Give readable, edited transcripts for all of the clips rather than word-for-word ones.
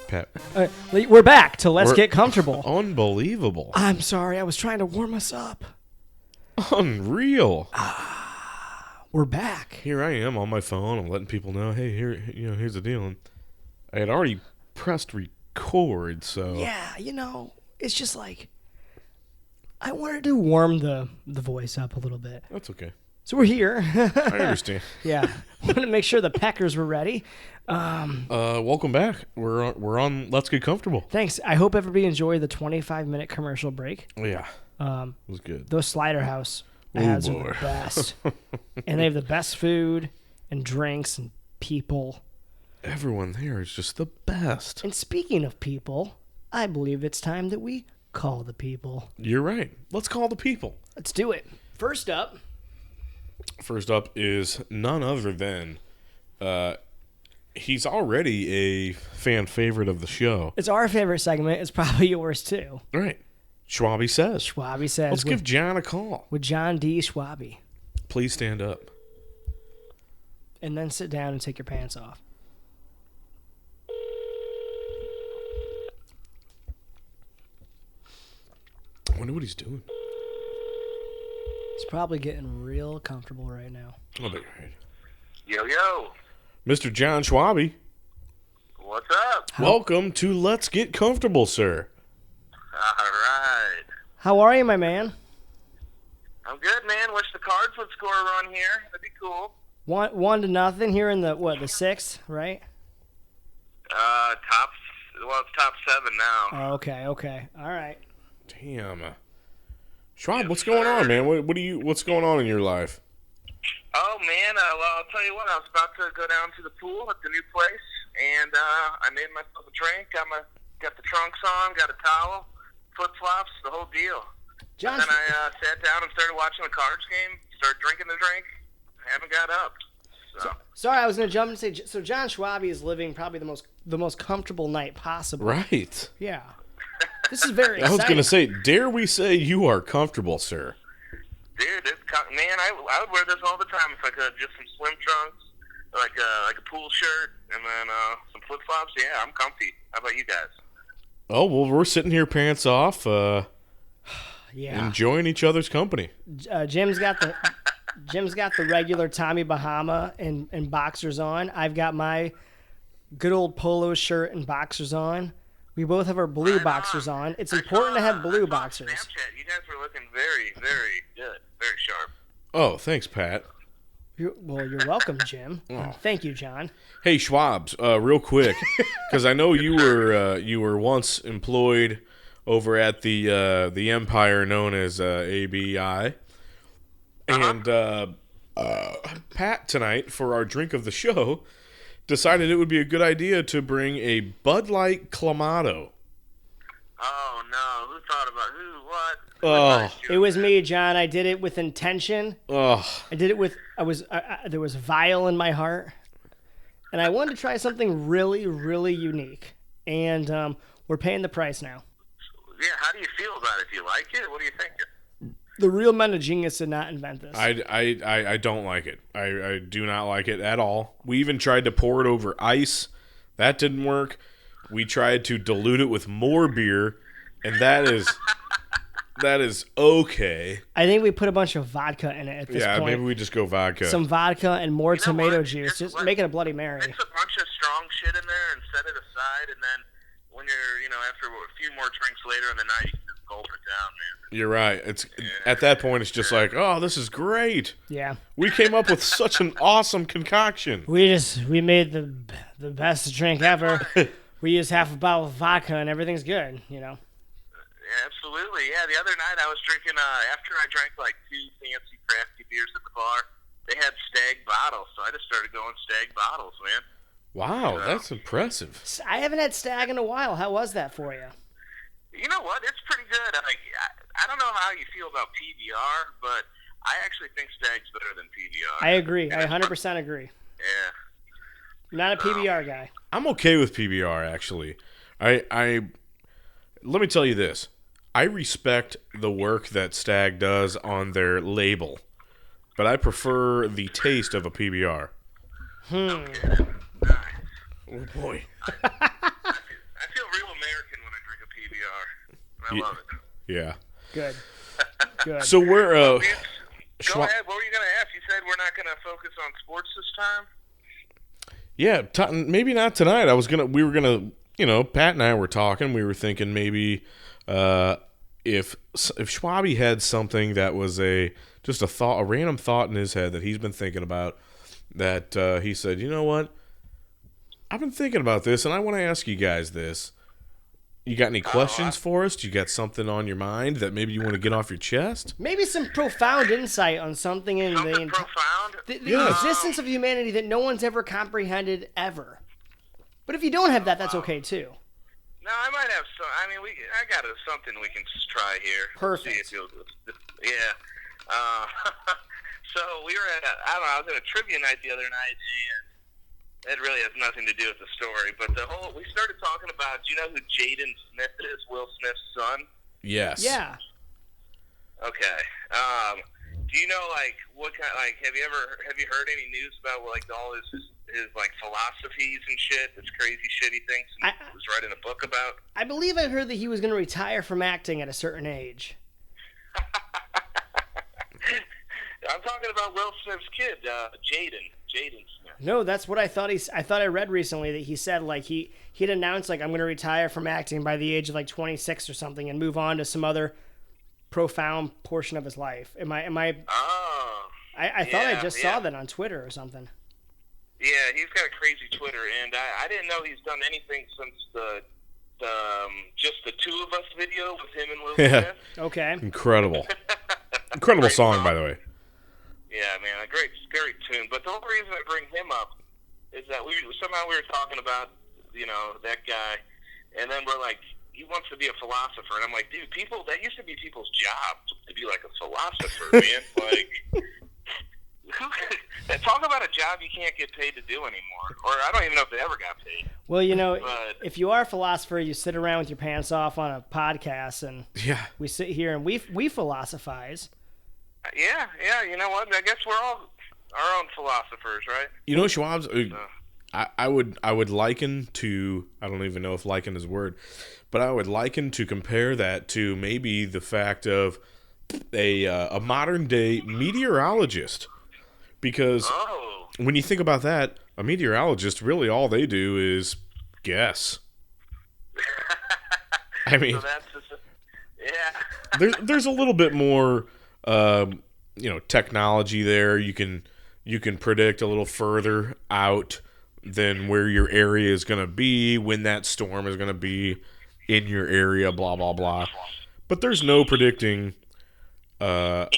Pat. We're back to Let's Get Comfortable. Unbelievable. I'm sorry, I was trying to warm us up. Unreal. We're back. Here I am on my phone. I'm letting people know, hey, here's the deal. And I had already pressed record, so Yeah, it's just like I wanted to warm the voice up a little bit. that's okay. So we're here. I understand. Yeah, wanted to make sure the Packers were ready. Welcome back. We're on Let's Get Comfortable. Thanks. I hope everybody enjoyed the 25-minute commercial break. Yeah, it was good. Those Slider House ads are boy. the best, and they have the best food and drinks and people. Everyone there is just the best. And speaking of people, I believe it's time that we call the people. You're right. Let's call the people. Let's do it. First up is none other than, he's already a fan favorite of the show. It's our favorite segment. It's probably yours too. Right. Schwabe Says. Schwabe Says. Let's give John a call. With John D. Schwabe. Please stand up. And then sit down and take your pants off. I wonder what he's doing. He's probably getting real comfortable right now. I'll be right. Yo. Mr. John Schwabe, What's up? welcome to Let's Get Comfortable, sir. All right. How are you, my man? I'm good, man. Wish the Cards would score a run here. That'd be cool. 1-0 here in the sixth, right? It's top 7 now. Oh, okay. All right. Damn. Schwab, what's going on, man? What's going on in your life? Oh, man. Well, I'll tell you what. I was about to go down to the pool at the new place, and I made myself a drink. Got the trunks on, got a towel, flip-flops, the whole deal. John, And then I sat down and started watching the Cards game, started drinking the drink. Haven't got up. So. sorry, I was going to jump and say, so John Schwabe is living probably the most comfortable night possible. Right. Yeah. This is very I exciting. was going to say, dare we say you are comfortable, sir? Dude, man, I would wear this all the time if I could. Just some swim trunks, like a pool shirt, and then some flip flops. Yeah, I'm comfy. How about you guys? Oh, well, we're sitting here pants off, Yeah. enjoying each other's company. Jim's got the regular Tommy Bahama and boxers on. I've got my good old polo shirt and boxers on. We both have our blue Right boxers on. It's I important to have saw blue on boxers. Snapchat, you guys were looking very, very good, very sharp. Oh, thanks, Pat. You're welcome, Jim. Oh. Thank you, John. Hey, Schwabs, real quick, because I know you were once employed over at the empire known as ABI, and Pat tonight for our drink of the show decided it would be a good idea to bring a Bud Light Clamato. Oh no, who thought about what? Oh. It was me, John. I did it with intention. Ugh. I did it with there was vile in my heart, and I wanted to try something really, really unique. And we're paying the price now. Yeah, how do you feel about it? Do you like it? What do you think? The real men of genius did not invent this. I don't like it. I do not like it at all. We even tried to pour it over ice. That didn't work. We tried to dilute it with more beer, and that is okay. I think we put a bunch of vodka in it at this point. Maybe we just go vodka. Some vodka and more You know tomato what? juice. Here's Just what- make it a Bloody Mary. Mix a bunch of strong shit in there and set it aside, and then when you're, after a few more drinks later in the night, you can just gulp it down, man. You're right. At that point, it's just like, oh, this is great. Yeah. We came up with such an awesome concoction. We made the best drink ever. We used half a bottle of vodka and everything's good, Yeah, absolutely. Yeah, the other night I was drinking, after I drank like 2 fancy crafty beers at the bar, they had Stag bottles, so I just started going Stag bottles, man. Wow, that's impressive. I haven't had Stag in a while. How was that for you? You know what? It's pretty good. I don't know how you feel about PBR, but I actually think Stag's better than PBR. I agree. I 100% agree. Yeah. Not a PBR guy. I'm okay with PBR, actually. I let me tell you this. I respect the work that Stag does on their label, but I prefer the taste of a PBR. Nice. Oh, boy. I I love it. Yeah. Good. Good. So we're Go ahead. What were you going to ask? You said we're not going to focus on sports this time? Yeah, maybe not tonight. We were gonna, Pat and I were talking. We were thinking maybe if Schwabe had something that was just a random thought in his head that he's been thinking about, that he said, you know what, I've been thinking about this, and I want to ask you guys this. You got any questions for us? Do you got something on your mind that maybe you want to get off your chest? Maybe some profound insight on something in Something profound? the existence of humanity that no one's ever comprehended ever. But if you don't have that, that's okay too. No, I might have some. I mean, I got something we can just try here. Perfect. See if yeah. So we were at I was at a trivia night the other night, and it really has nothing to do with the story. But we started talking about. Do you know who Jaden Smith is? Will Smith's son. Yes. Yeah. Okay. Do you know what kind? Have you heard any news about all his philosophies and shit? This crazy shit he thinks and was writing a book about. I believe I heard that he was going to retire from acting at a certain age. I'm talking about Will Smith's kid, Jaden Smith. No, that's what I thought. I thought I read recently that he said he'd announced I'm going to retire from acting by the age of 26 or something and move on to some other profound portion of his life. Am I? Oh. I thought I just saw that on Twitter or something. Yeah, he's got a crazy Twitter, and I didn't know he's done anything since the just the two of us video with him and Will Smith. Okay. Incredible song, by the way. Yeah, man, a great tune. But the whole reason I bring him up is that we were talking about that guy, and then we're like, he wants to be a philosopher, and I'm like, dude, that used to be people's job to be like a philosopher, man. Talk about a job you can't get paid to do anymore, or I don't even know if they ever got paid. Well, if you are a philosopher, you sit around with your pants off on a podcast, and we sit here and we philosophize. Yeah, you know what? I guess we're all our own philosophers, right? Schwab's. I would liken to, I don't even know if liken is a word, but I would liken to compare that to maybe the fact of a modern day meteorologist, because when you think about that, a meteorologist, really all they do is guess. I mean, there's a little bit more technology there. You can predict a little further out than where your area is going to be, when that storm is going to be in your area, blah, blah, blah. But there's no predicting how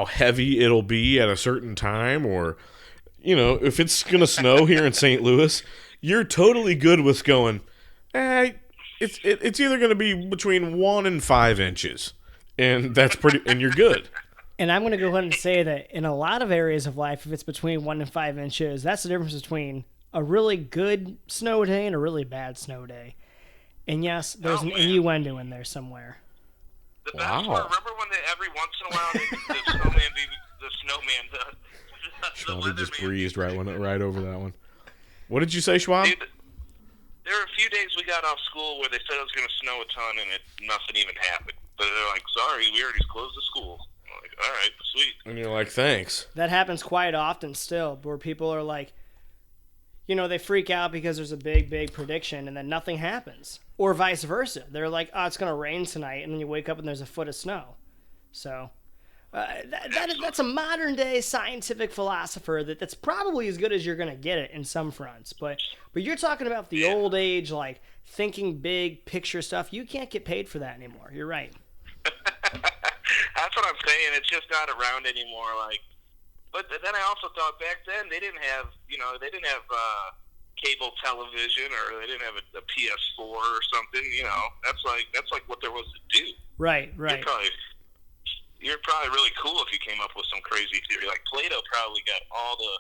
heavy it'll be at a certain time, or, if it's going to snow here in St. Louis, you're totally good with going, it's either going to be between 1 and 5 inches. And and you're good. And I'm going to go ahead and say that in a lot of areas of life, if it's between 1 and 5 inches, that's the difference between a really good snow day and a really bad snow day. And yes, there's an innuendo in there somewhere. The best part, remember when every once in a while the snowman Schwab just breezed right over that one. What did you say, Schwab? Dude, there were a few days we got off school where they said it was going to snow a ton, and nothing even happened. But they're like, sorry, we already closed the school. I'm like, all right, sweet. And you're like, thanks. That happens quite often still, where people are like, they freak out because there's a big, big prediction, and then nothing happens. Or vice versa. They're like, oh, it's going to rain tonight, and then you wake up and there's a foot of snow. So that's a modern-day scientific philosopher that's probably as good as you're going to get it in some fronts. But you're talking about the old age, thinking big picture stuff. You can't get paid for that anymore. You're right. That's what I'm saying. It's just not around anymore. But then I also thought back then they didn't have cable television, or they didn't have a PS4 or something. That's like what there was to do. Right. You're probably really cool if you came up with some crazy theory. Like Plato probably got all the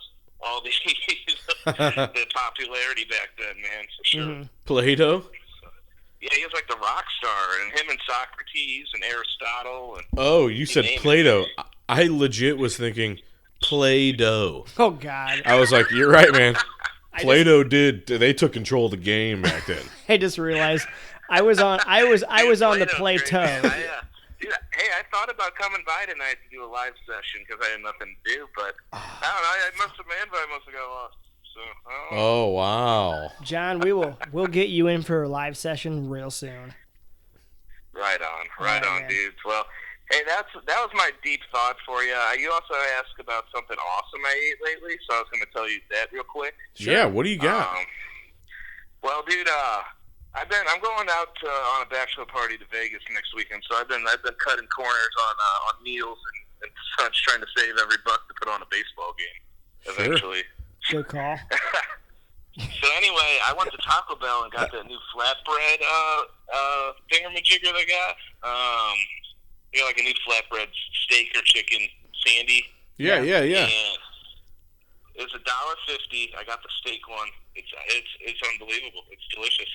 the popularity back then, man, for sure. Mm-hmm. Plato? Yeah, he was like the rock star, and him and Socrates and Aristotle. And you said Plato. I legit was thinking Play-Doh. Oh, God. I was like, you're right, man. Plato they took control of the game back then. I just realized I was on the Plato's plateau. great, man. Dude, hey, I thought about coming by tonight to do a live session because I had nothing to do, but I don't know. My invite must have got lost. So, Oh, wow. John, we'll get you in for a live session real soon. Right on, man. dudes. Well, hey, that was my deep thought for you. You also asked about something awesome I ate lately, so I was going to tell you that real quick. Sure. Yeah, what do you got? Well, dude, I'm going out on a bachelor party to Vegas next weekend, so I've been cutting corners on meals and such, trying to save every buck to put on a baseball game eventually. Good call. So anyway, I went to Taco Bell and got that new flatbread thingamajigger they got. They got like a new flatbread steak or chicken sandy. Yeah. And it's $1.50. I got the steak one. It's unbelievable. It's delicious.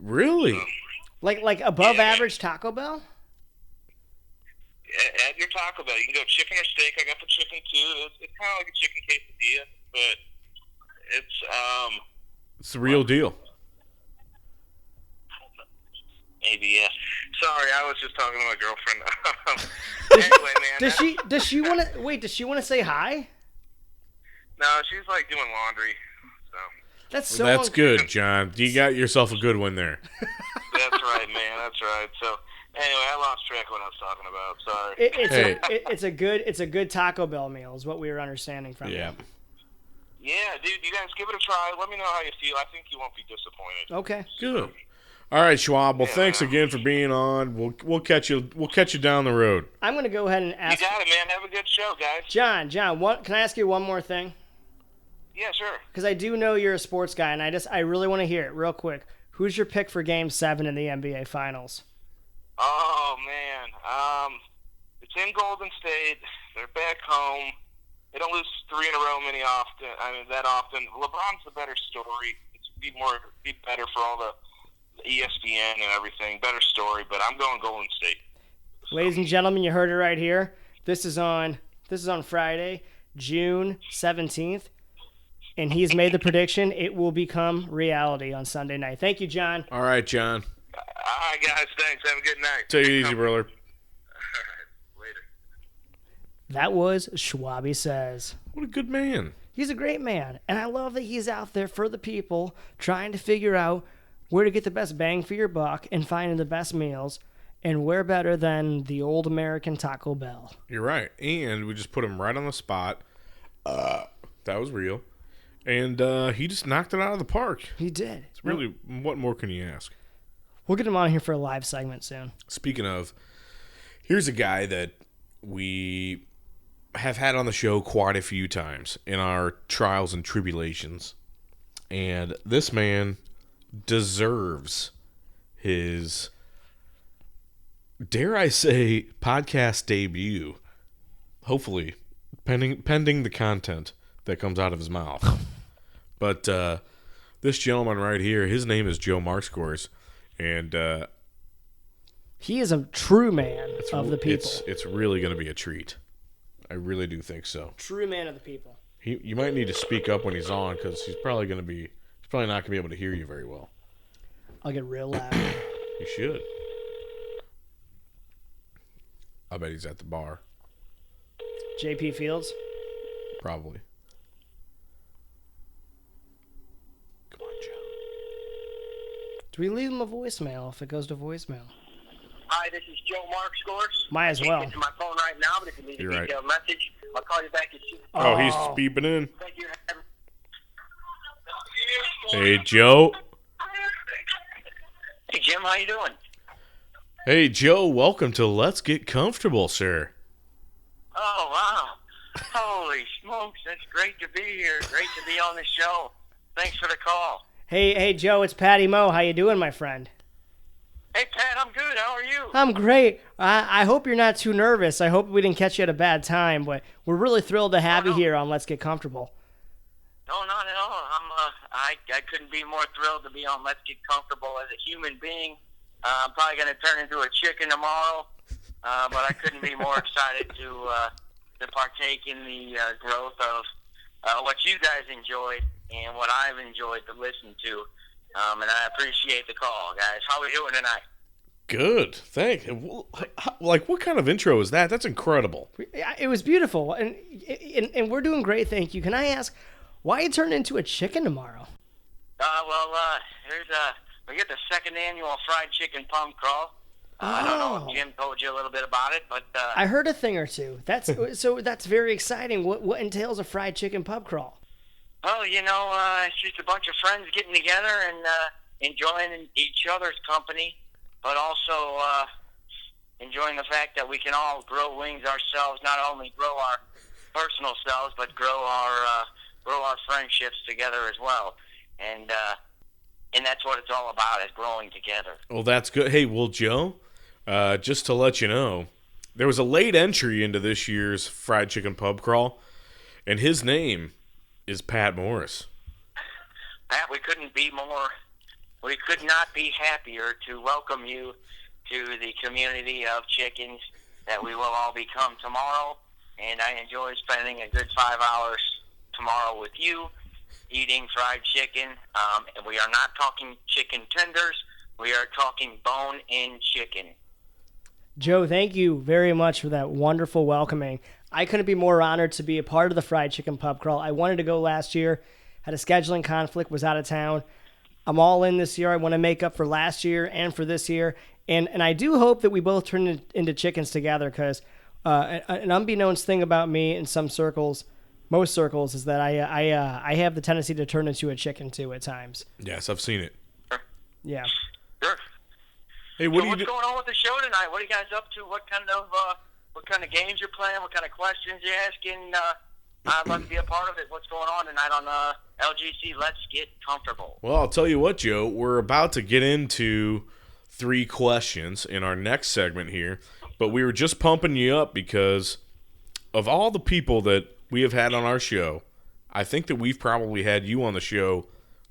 Really? Like above average Taco Bell? At your Taco Bell, you can go chicken or steak. I got the chicken too. It's kind of like a chicken quesadilla, but it's the real deal. Maybe, yeah. Sorry, I was just talking to my girlfriend. Anyway, man. Does she want to say hi? No, she's like doing laundry. So. That's good, John. You got yourself a good one there. That's right, man. That's right. So, anyway, I lost track of what I was talking about. Sorry. It's a good Taco Bell meal is what we were understanding from you. Yeah, dude. You guys give it a try. Let me know how you feel. I think you won't be disappointed. Okay. Good. All right, Schwab. Well, thanks again for being on. We'll catch you down the road. I'm going to go ahead and ask. You got it, man. Have a good show, guys. John, can I ask you one more thing? Yeah, sure. Because I do know you're a sports guy, and I really want to hear it real quick. Who's your pick for Game 7 in the NBA Finals? Oh, man. It's in Golden State. They're back home. They don't lose 3 in a row that often. LeBron's the better story. It's be better for all the ESPN and everything. Better story, but I'm going Golden State. Ladies and gentlemen, you heard it right here. This is on Friday, June 17th. And he's made the prediction. It will become reality on Sunday night. Thank you, John. All right, John. All right, guys. Thanks. Have a good night. Take it easy, brother. All right. Later. That was Schwabe Says. What a good man. He's a great man. And I love that he's out there for the people trying to figure out where to get the best bang for your buck and finding the best meals. And where better than the old American Taco Bell. You're right. And we just put him right on the spot. That was real. And he just knocked it out of the park. He did. It's really, what more can you ask? We'll get him on here for a live segment soon. Speaking of, here's a guy that we have had on the show quite a few times in our trials and tribulations. And this man deserves his, dare I say, podcast debut. Hopefully, pending the content that comes out of his mouth. But this gentleman right here, his name is Joe Marxkors, and he is a true man of the people. It's really going to be a treat. I really do think so. True man of the people. You might need to speak up when he's on, because he's probably not going to be able to hear you very well. I'll get real loud. You should. I bet he's at the bar. JP Fields? Probably. Do we leave him a voicemail if it goes to voicemail? Hi, this is Joe Marxkors. Might as well. I can't get to my phone right now, but if you leave a detailed message, I'll call you back as soon. Oh, he's beeping in. Thank you. Hey, Joe. Hey, Jim, how you doing? Hey, Joe, welcome to Let's Get Comfortable, sir. Oh, wow. Holy smokes, that's great to be here. Great to be on the show. Thanks for the call. Hey, Joe, it's Patty Moe. How you doing, my friend? Hey, Pat, I'm good. How are you? I'm great. I hope you're not too nervous. I hope we didn't catch you at a bad time, but we're really thrilled to have you here on Let's Get Comfortable. No, not at all. I couldn't be more thrilled to be on Let's Get Comfortable as a human being. I'm probably going to turn into a chicken tomorrow, but I couldn't be more excited to partake in the growth of what you guys enjoyed and what I've enjoyed to listen to. And I appreciate the call, guys. How are we doing tonight? Good. Thank. Like, what kind of intro is that? That's incredible. It was beautiful, and we're doing great. Thank you. Can I ask why you turned into a chicken tomorrow? We get the second annual fried chicken pub crawl. I don't know if Jim told you a little bit about it, but I heard a thing or two. That's that's very exciting. What entails a fried chicken pub crawl? well, it's just a bunch of friends getting together and enjoying each other's company, but also enjoying the fact that we can all grow wings ourselves, not only grow our personal selves, but grow our friendships together as well. And that's what it's all about, is growing together. Well, that's good. Hey, well, Joe, just to let you know, there was a late entry into this year's fried chicken pub crawl, and his name is Pat Morris. Pat, we could not be happier to welcome you to the community of chickens that we will all become tomorrow. And I enjoy spending a good 5 hours tomorrow with you, eating fried chicken. And we are not talking chicken tenders. We are talking bone-in chicken. Joe, thank you very much for that wonderful welcoming. I couldn't be more honored to be a part of the fried chicken pub crawl. I wanted to go last year, had a scheduling conflict, was out of town. I'm all in this year. I want to make up for last year and for this year. And I do hope that we both turn into chickens together, because an unbeknownst thing about me in some circles, most circles, is that I have the tendency to turn into a chicken too at times. Yes, I've seen it. Yeah. Sure. Hey, What's going on with the show tonight? What are you guys up to? What kind of games you're playing? What kind of questions you're asking? I'd love to be a part of it. What's going on tonight on LGC? Let's get comfortable. Well, I'll tell you what, Joe. We're about to get into 3 questions in our next segment here, but we were just pumping you up because of all the people that we have had on our show. I think that we've probably had you on the show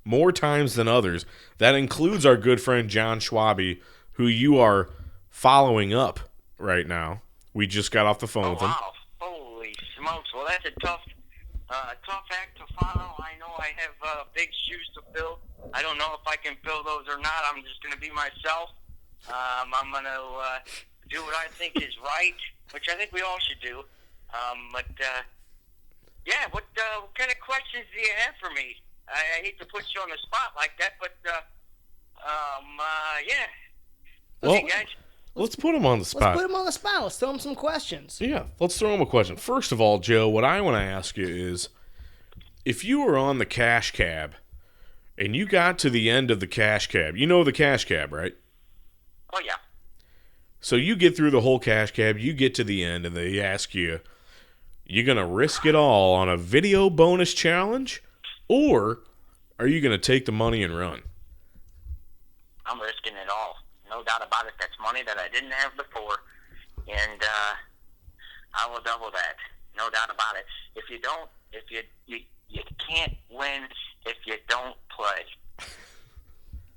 more times than others. That includes our good friend John Schwabe, who you are following up right now. We just got off the phone with him. Wow. Holy smokes. Well, that's a tough act to follow. I know I have big shoes to fill. I don't know if I can fill those or not. I'm just going to be myself. I'm going to do what I think is right, which I think we all should do. What kind of questions do you have for me? I hate to put you on the spot like that, but yeah. Well, Okay, guys. let's put him on the spot. Let's put him on the spot. Let's throw him some questions. Yeah, let's throw him a question. First of all, Joe, what I want to ask you is, if you were on the cash cab and you got to the end of the cash cab, you know the cash cab, right? Oh, yeah. So you get through the whole cash cab, you get to the end, and they ask you, you going to risk it all on a video bonus challenge, or are you going to take the money and run? I'm risking it all. No doubt about it. That's money that I didn't have before, and I will double that. No doubt about it. If you don't, you can't win if you don't play.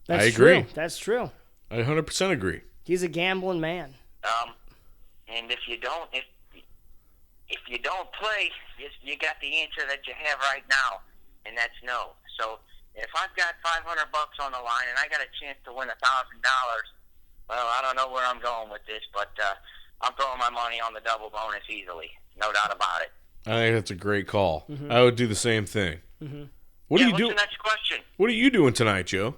That's I agree. True. That's true. I 100% agree. He's a gambling man. And if you don't play, you got the answer that you have right now, and that's no. So if I've got $500 on the line and I got a chance to win $1,000, well, I don't know where I'm going with this, but I'm throwing my money on the double bonus easily. No doubt about it. I think that's a great call. Mm-hmm. I would do the same thing. Mm-hmm. What are you what's doing? the next question? What are you doing tonight, Joe?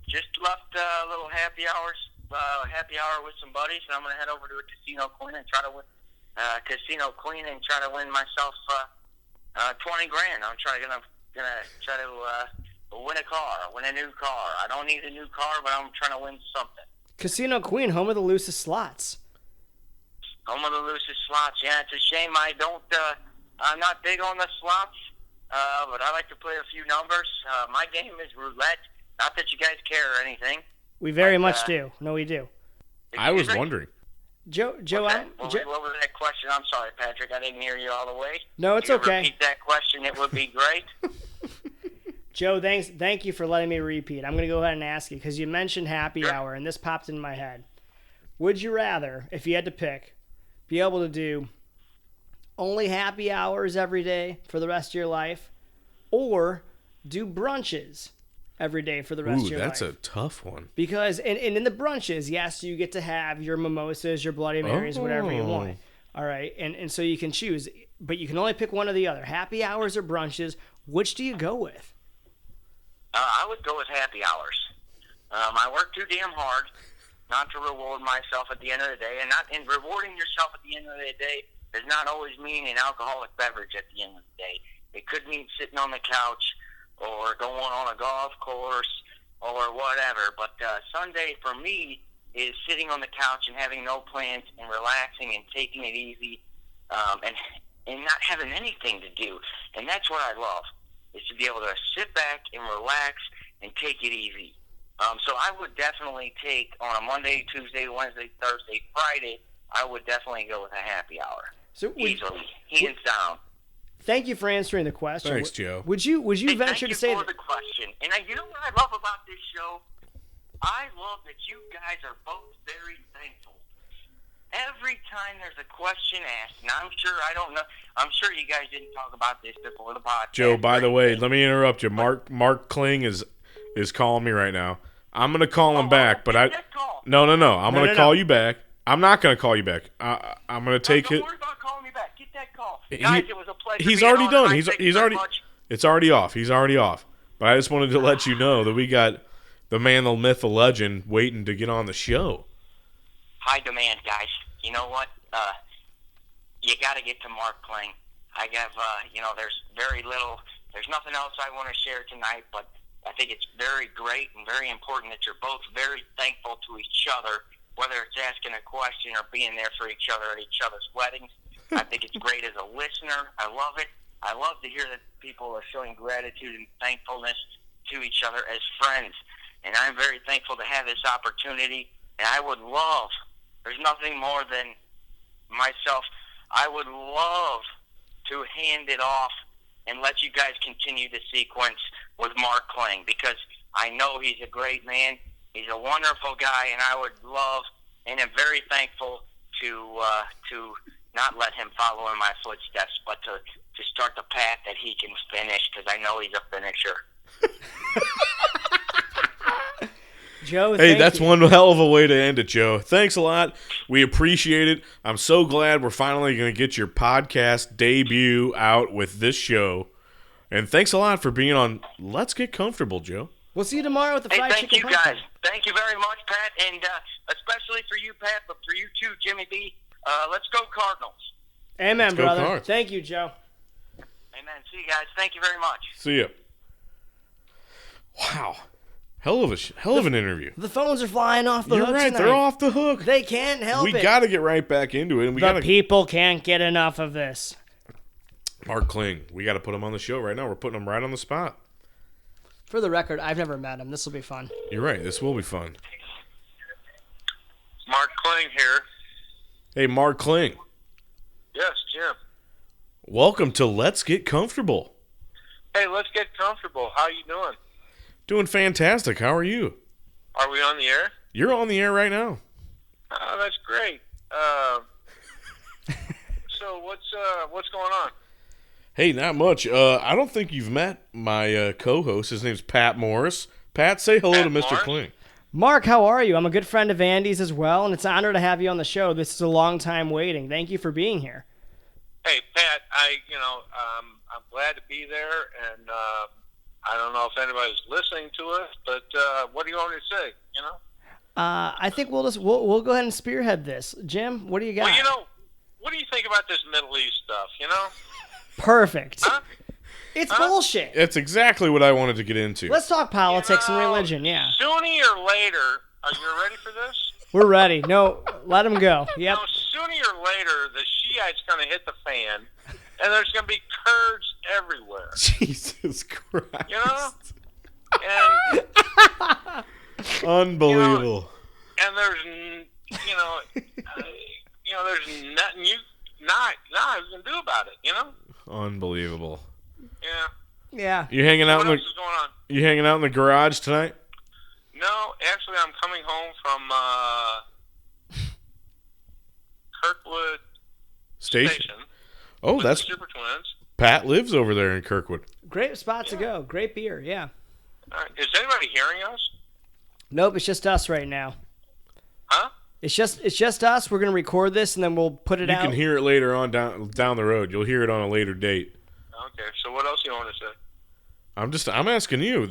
Just left a little happy hour with some buddies, and I'm going to head over to a Casino Queen and try to win myself $20,000. I'm gonna try to win a car, win a new car. I don't need a new car, but I'm trying to win something. Casino Queen, home of the loosest slots. Home of the loosest slots. Yeah, it's a shame I'm not big on the slots, but I like to play a few numbers. My game is roulette. Not that you guys care or anything. We very much do. No, we do. I was wondering. Joe, what was that question? I'm sorry, Patrick. I didn't hear you all the way. No, it's If you could okay. Repeat that question. It would be great. Joe, thank you for letting me repeat. I'm going to go ahead and ask you, because you mentioned happy hour, and this popped in my head. Would you rather, if you had to pick, be able to do only happy hours every day for the rest of your life, or do brunches every day for the rest of your that's life. a tough one. Because, and in the brunches, yes, you get to have your mimosas, your Bloody Marys, whatever you want. All right? And so you can choose, but you can only pick one or the other. Happy hours or brunches, which do you go with? I would go with happy hours. I work too damn hard not to reward myself at the end of the day, and rewarding yourself at the end of the day does not always mean an alcoholic beverage at the end of the day. It could mean sitting on the couch or going on a golf course or whatever. But Sunday for me is sitting on the couch and having no plans and relaxing and taking it easy, and not having anything to do. And that's what I love, is to be able to sit back and relax and take it easy. So I would definitely take, on a Monday, Tuesday, Wednesday, Thursday, Friday, I would definitely go with a happy hour. So easily, hands down. Thank you for answering the question. Thanks, Joe. Would you venture to say thank you for the question? And you know what I love about this show? I love that you guys are both very thankful. Every time there's a question asked, and I'm sure you guys didn't talk about this before the podcast. Joe, by the way, let me interrupt you. Mark Kling is calling me right now. I'm going to call him back, but No. I'm going to call you back. I'm not going to call you back. I'm going to take it. Don't worry about calling me back. Get that call. Guys, it was a pleasure. He's being already on done. tonight. He's already. It's already off. He's already off. But I just wanted to let you know that we got the man, the myth, the legend waiting to get on the show. High demand, guys. You know what? You got to get to Mark Kling. I have, there's nothing else I want to share tonight, but I think it's very great and very important that you're both very thankful to each other, whether it's asking a question or being there for each other at each other's weddings. I think it's great as a listener. I love it. I love to hear that people are showing gratitude and thankfulness to each other as friends. And I'm very thankful to have this opportunity. And I would love, there's nothing more than myself, I would love to hand it off and let you guys continue the sequence with Mark Kling, because I know he's a great man. He's a wonderful guy, and I would love and am very thankful to not let him follow in my footsteps, but to start the path that he can finish, because I know he's a finisher. Joe, hey, thank that's you. one hell of a way to end it, Joe. Thanks a lot. We appreciate it. I'm so glad we're finally going to get your podcast debut out with this show. And thanks a lot for being on Let's Get Comfortable, Joe. We'll see you tomorrow with the fried thank chicken. you, guys. Thank you very much, Pat, and especially for you, Pat, but for you too, Jimmy B. Let's go Cardinals. Amen, Let's go brother. Cards. Thank you, Joe. Amen. See you guys. Thank you very much. See ya. Wow. Hell of an interview. The phones are flying off the You're hook right. tonight. They're off the hook. They can't help We it. got to get right back into it. And The people can't get enough of this. Mark Kling. We got to put him on the show right now. We're putting him right on the spot. For the record, I've never met him. This will be fun. You're right. This will be fun. Mark Kling here. Hey, Mark Kling. Yes, Jim. Welcome to Let's Get Comfortable. Hey, let's get comfortable. How you doing? Doing fantastic. How are you? Are we on the air? You're on the air right now. Oh, that's great. So what's going on? Hey, not much. I don't think you've met my co-host. His name's Pat Morris. Pat, say hello to Pat Mr. Morris? Kling. Mark, how are you? I'm a good friend of Andy's as well, and it's an honor to have you on the show. This is a long time waiting. Thank you for being here. Hey, Pat. I'm glad to be there, and I don't know if anybody's listening to us, but what do you want me to say? You know? I think we'll go ahead and spearhead this. Jim, what do you got? Well, what do you think about this Middle East stuff? You know? Perfect. Huh? It's bullshit. It's exactly what I wanted to get into. Let's talk politics You know, and religion, yeah. Sooner or later, are you ready for this? We're ready. No, let him go. Yep. No, sooner or later, the Shiites going to hit the fan, and there's going to be Kurds everywhere. Jesus Christ. You know? And Unbelievable. and there's there's nothing you not can do about it. You know? Unbelievable. Yeah. Yeah. You hanging out What in else the is going on? You hanging out in the garage tonight? No, actually, I'm coming home from Kirkwood Station. Station Oh, with that's the Super Twins. Pat lives over there in Kirkwood. Great spot to go. Great beer. Yeah. Is anybody hearing us? Nope, it's just us right now. Huh? It's just us. We're gonna record this and then we'll put it You out. can hear it later on down the road. You'll hear it on a later date. Okay, so what else do you want to say? I'm asking you.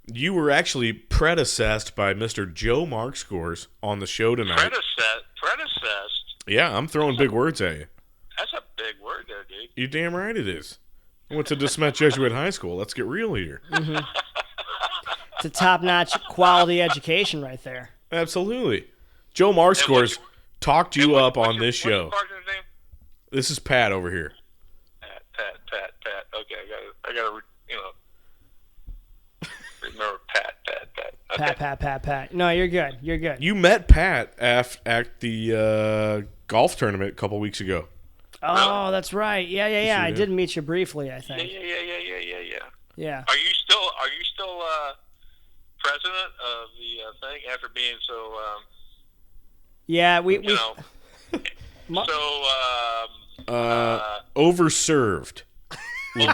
You were actually predecessed by Mr. Joe Marxkors on the show tonight. Predecessed? Yeah, I'm throwing big words at you. That's a big word there, dude. You damn right it is. I went to DeSmet Jesuit High School. Let's get real here. It's a top-notch quality education right there. Absolutely. Joe Marxkors talked you up on this show. What's your partner's name? This is Pat over here. Pat. Okay, I gotta remember Pat. Okay. Pat. No, you're good. You're good. You met Pat at the golf tournament a couple weeks ago. Oh, that's right. Yeah. Yes, you I did. did meet you briefly, I think. Yeah. Yeah. Are you still president of the thing after being so Yeah, we Ma- Overserved. overserved? You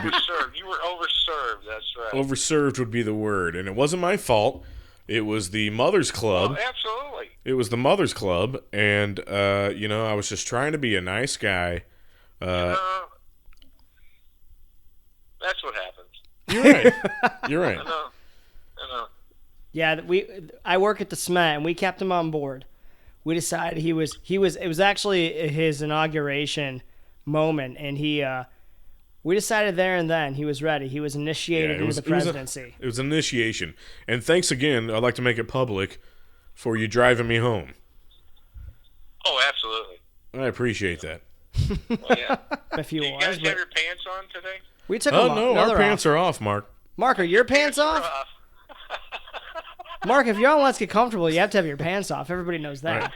were overserved. That's right. Overserved would be the word, and it wasn't my fault. It was the Mothers Club. Oh, absolutely. It was the Mothers Club, and I was just trying to be a nice guy. That's what happens. You're right. You're right. I know. Yeah, I work at the Smet, and we kept him on board. We decided it was actually his inauguration moment, and we decided there and then he was ready. He was initiated into the presidency. It was an initiation. And thanks again, I'd like to make it public, for you driving me home. Oh, absolutely. I appreciate that. Oh, yeah. A few Do you hours, guys but have your pants on today? we took Oh, them no, off. our pants are off, Mark. Mark, are your pants off? Off. Mark, if you're on Let's Get Comfortable, you have to have your pants off. Everybody knows that. Right.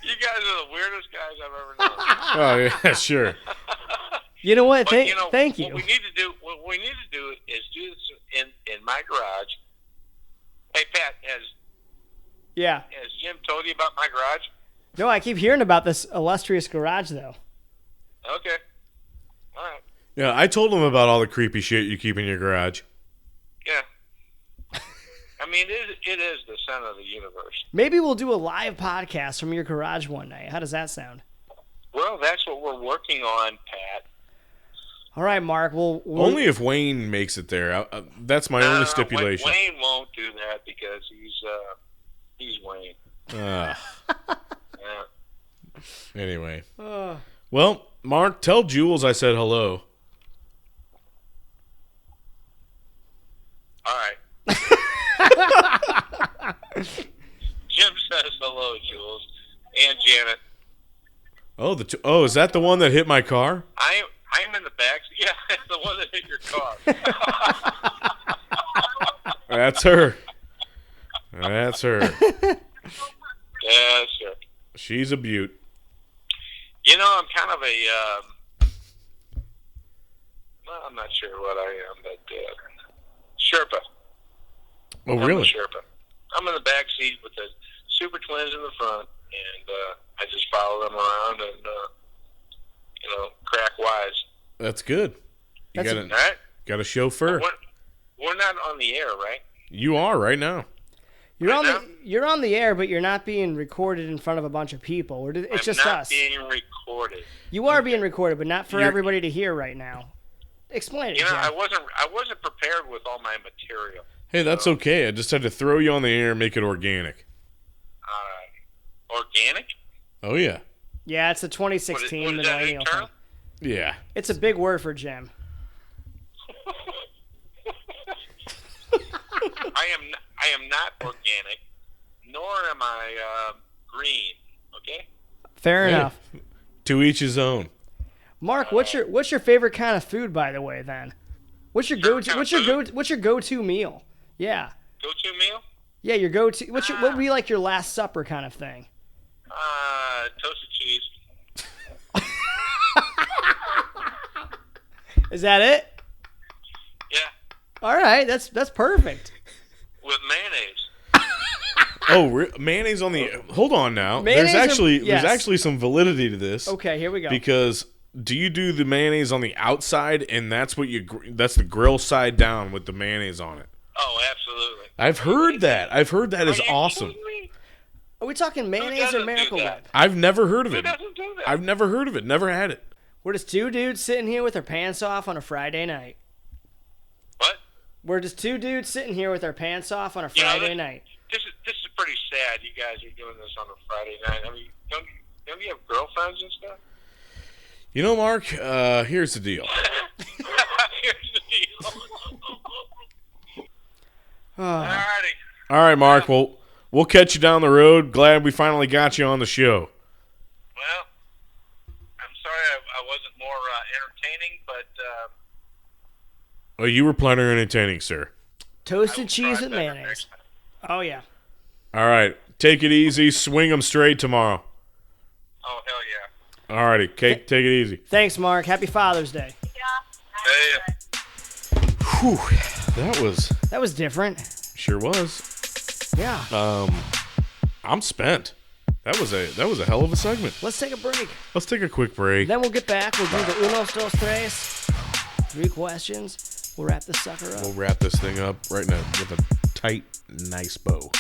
You guys are the weirdest guys I've ever known. Oh, yeah, sure. You know what? But, Thank you. What we need to do is do this in my garage. Hey, Pat, has Jim told you about my garage? No, I keep hearing about this illustrious garage, though. Okay. All right. Yeah, I told him about all the creepy shit you keep in your garage. Yeah. I mean, it is the center of the universe. Maybe we'll do a live podcast from your garage one night. How does that sound? Well, that's what we're working on, Pat. All right, Mark. We'll Only if Wayne makes it there. That's my only stipulation. Wayne won't do that because he's Wayne. Ah. Yeah. Anyway. Well, Mark, tell Jules I said hello. All right. Jim says hello, Jules, and Janet. Is that the one that hit my car? I'm in the back. Yeah, it's the one that hit your car. That's her. That's her. Yeah, sure. She's a beaut. I'm kind of I'm not sure what I am, but Sherpa. Oh, I'm really? a Sherpa. I'm in the back seat with the Super Twins in the front, and I just follow them around and crack wise. That's good. You That's All right. got a chauffeur. We're not on the air, right? You are right now. You're on the air, but you're not being recorded in front of a bunch of people. It's just I'm not us. being recorded. You are being recorded, but not for You're- everybody to hear right now. Explain it, Jim. I wasn't prepared with all my material. Hey, that's okay. I just had to throw you on the air and make it organic. Organic? Oh, yeah. Yeah, it's the 2016 What is that, a millennial term? thing. Yeah. It's a big word for Jim. I am not organic, nor am I green. Okay. Fair Hey, enough. To each his own. Mark, what's your favorite kind of food, by the way? Then, what's your go-to? What's your go-to meal? Yeah, Go-to meal? yeah, your go-to. What would be like your Last Supper kind of thing? Toasted cheese. Is that it? Yeah, All right, that's perfect. with mayonnaise. Oh, mayonnaise on the. Hold on now. Mayonnaise There's yes. actually some validity to this. Okay, here we go. Because do you do the mayonnaise on the outside, and that's that's the grill side down with the mayonnaise on it? Oh, absolutely. I've heard that. I've heard that is Are you awesome. kidding me? Are we talking mayonnaise or doesn't do Miracle that? Whip? I've never heard of Who it. doesn't do that? I've never heard of it. Never had it. We're just two dudes sitting here with our pants off on a Friday night. What? We're just two dudes sitting here with our pants off on a You know, Friday night. This is pretty sad. You guys are doing this on a Friday night. I mean, don't you have girlfriends and stuff? You know, Mark, here's the deal. Here's the deal. Alrighty. All right, Mark, well, we'll catch you down the road. Glad we finally got you on the show. Well, I'm sorry I wasn't more entertaining, but Oh, you were plenty entertaining, sir. Toasted I cheese will with try better mayonnaise. next time. Oh, yeah. All right, take it easy. Swing them straight tomorrow. Oh, hell yeah. All righty, Kate, take it easy. Thanks, Mark. Happy Father's Day. Hey, Whew, that was different. sure was. Yeah. I'm spent. That was a hell of a segment. Let's take a break. Let's take a quick break. Then we'll get back. We'll do the unos, dos, tres. 3 questions. We'll wrap this sucker up. We'll wrap this thing up right now with a tight, nice bow.